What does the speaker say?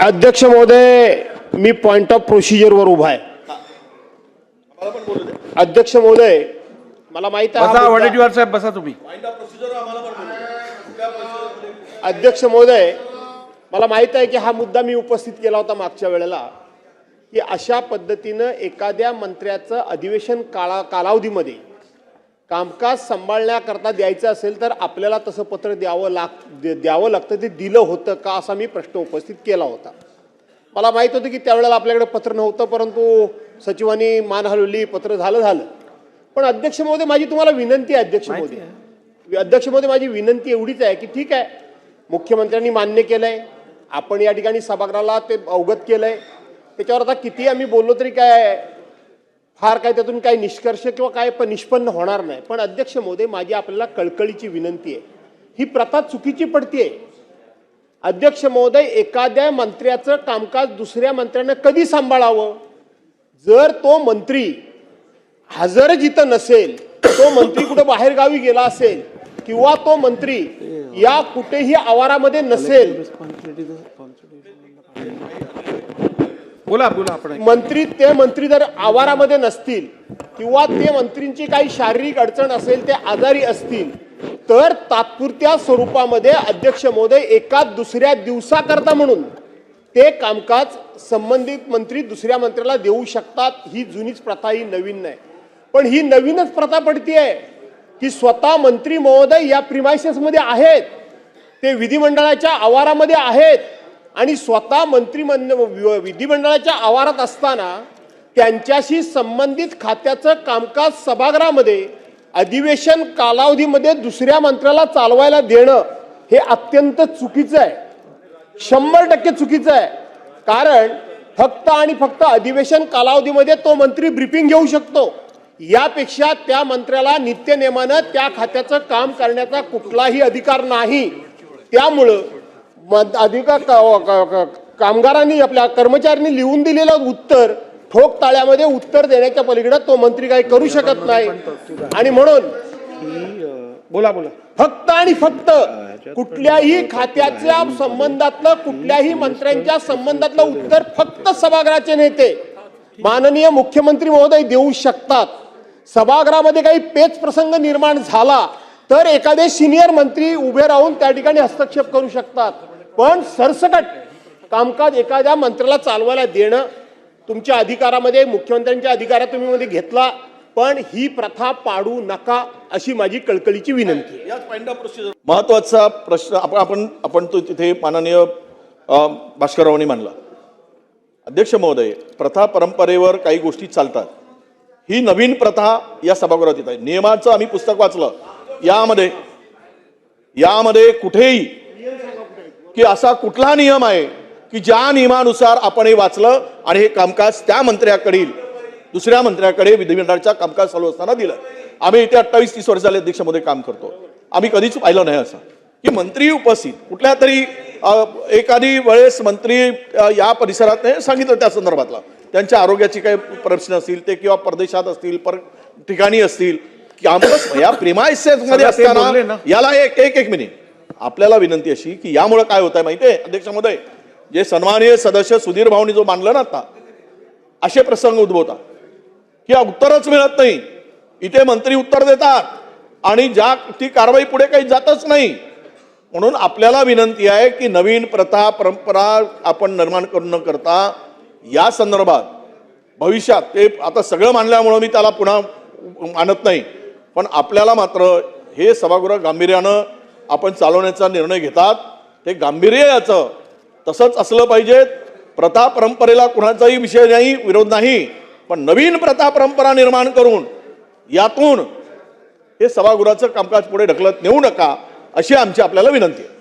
अध्यक्ष महोदय, मी point of प्रोसिजरवर उभा आहे. अध्यक्ष महोदय, मला माहित आहे बसा वडेट्टीवार साहेब, बसा तुम्ही. अध्यक्ष महोदय, मला माहित आहे की हा मुद्दा मी उपस्थित केला होता मागच्या वेळेला, की अशा पद्धतीनं एखाद्या मंत्र्याचं अधिवेशन कालावधीमध्ये कामकाज सांभाळण्याकरता द्यायचं असेल तर आपल्याला तसं पत्र द्यावं लागतं. ते दिलं होतं का असा मी प्रश्न उपस्थित केला होता. मला माहित होतं की त्यावेळेला आपल्याकडे पत्र नव्हतं, परंतु सचिवांनी मान हलवली, पत्र झालं. पण अध्यक्ष महोदय, माझी तुम्हाला विनंती आहे. अध्यक्ष महोदय, माझी विनंती एवढीच आहे की ठीक आहे, मुख्यमंत्र्यांनी मान्य केलंय, आपण या ठिकाणी सभागृहाला ते अवगत केलंय, त्याच्यावर आता किती आम्ही बोललो तरी काय फार काय त्यातून काही निष्कर्ष किंवा काय पण निष्पन्न होणार नाही. पण अध्यक्ष महोदय, माझी आपल्याला कळकळीची विनंती आहे, ही प्रथा चुकीची पडतीये. अध्यक्ष महोदय, एखाद्या मंत्र्याचं कामकाज दुसऱ्या मंत्र्यानं कधी सांभाळावं? जर तो मंत्री हजर जिथं नसेल, तो मंत्री कुठे बाहेर गावी गेला असेल किंवा तो मंत्री या कुठेही आवारामध्ये नसेल, बोला बोला आपण. ते मंत्री जर आवारामध्ये नसतील किंवा ते मंत्रींची काही शारीरिक अडचण असेल, ते आजारी असतील, तर तात्पुरत्या स्वरूपामध्ये अध्यक्ष महोदय एका दुसऱ्या दिवसाकरता म्हणून ते कामकाज संबंधित मंत्री दुसऱ्या मंत्र्याला देऊ शकतात. ही जुनीच प्रथा, ही नवीन नाही. पण ही नवीनच प्रथा पडतीये की स्वतः मंत्री महोदय या प्रिमायसेस मध्ये आहेत, ते विधिमंडळाच्या आवारामध्ये आहेत आणि स्वतः विधिमंडळाच्या आवारात असताना त्यांच्याशी संबंधित खात्याचं कामकाज सभागृहामध्ये अधिवेशन कालावधीमध्ये दुसऱ्या मंत्र्याला चालवायला देणं हे अत्यंत चुकीचं आहे, 100% चुकीचं आहे. कारण फक्त आणि फक्त अधिवेशन कालावधीमध्ये तो मंत्री ब्रीफिंग घेऊ शकतो, यापेक्षा त्या मंत्र्याला नित्यनेमानं त्या खात्याचं काम करण्याचा कुठलाही अधिकार नाही. त्यामुळं कामगारांनी, आपल्या कर्मचाऱ्यांनी लिहून दिलेलं उत्तर ठोक ताळ्यामध्ये उत्तर देण्याच्या पलीकडे तो मंत्री काही करू शकत नाही. आणि म्हणून बोला बोला फक्त आणि फक्त कुठल्याही खात्याच्या संबंधातलं, कुठल्याही मंत्र्यांच्या संबंधातलं उत्तर फक्त सभागृहाचे नेते माननीय मुख्यमंत्री महोदय देऊ शकतात. सभागृहामध्ये काही पेच प्रसंग निर्माण झाला तर एखादे सिनियर मंत्री उभे राहून त्या ठिकाणी हस्तक्षेप करू शकतात. पण सरसकट कामकाज एखाद्या मंत्र्याला चालवायला देणं तुमच्या अधिकारामध्ये, मुख्यमंत्र्यांच्या अधिकारात तुम्ही मध्ये घेतला, पण ही प्रथा पाडू नका अशी माझी कळकळीची विनंती आहे. महत्वाचा प्रश्न आपण तो तिथे माननीय भास्कररावांनी मांडला. अध्यक्ष महोदय, प्रथा परंपरेवर काही गोष्टी चालतात. ही नवीन प्रथा या सभागृहात येत आहे. नियमाचं आम्ही पुस्तक वाचलं, यामध्ये कुठेही की असा कुठला नियम आहे की ज्या नियमानुसार आपण हे वाचलं आणि हे कामकाज त्या मंत्र्याकडील दुसऱ्या मंत्र्याकडे विधिमंडळाच्या कामकाज चालू असताना दिलं. आम्ही इथे 28-30 वर्ष झाले अध्यक्ष मध्ये काम करतो. आम्ही कधीच पाहिलं नाही असं की मंत्री उपस्थित कुठल्या तरी एखादी वेळेस मंत्री या परिसरात सांगितलं त्या संदर्भातला त्यांच्या आरोग्याची काही प्रश्न असतील ते किंवा परदेशात असतील, ठिकाणी असतील, कॅम्पस या प्रिमायसेस मध्ये असताना याला एक मिनिट आपल्याला विनंती अशी की यामुळे काय होत आहे माहितीये अध्यक्ष महोदय, जे सन्माननीय सदस्य सुधीर भाऊनी जो मांडलं ना आता, असे प्रसंग उद्भवतात की उत्तरच मिळत नाही. इथे मंत्री उत्तर देतात आणि ती कारवाई पुढे काही जातच नाही. म्हणून आपल्याला विनंती आहे की नवीन प्रथा परंपरा आपण निर्माण करून न करता या संदर्भात भविष्यात, ते आता सगळं मांडल्यामुळे मी त्याला पुन्हा मानत नाही, पण आपल्याला मात्र हे सभागृह गांभीर्यानं आपण चालवण्याचा निर्णय घेतात, ते गांभीर्य याचं तसंच असलं पाहिजे. प्रथा परंपरेला कुणाचाही विषय नाही, विरोध नाही, पण नवीन प्रथा परंपरा निर्माण करून यातून हे सभागृहाचं कामकाज पुढे ढकलत नेऊ नका अशी आमची आपल्याला विनंती आहे.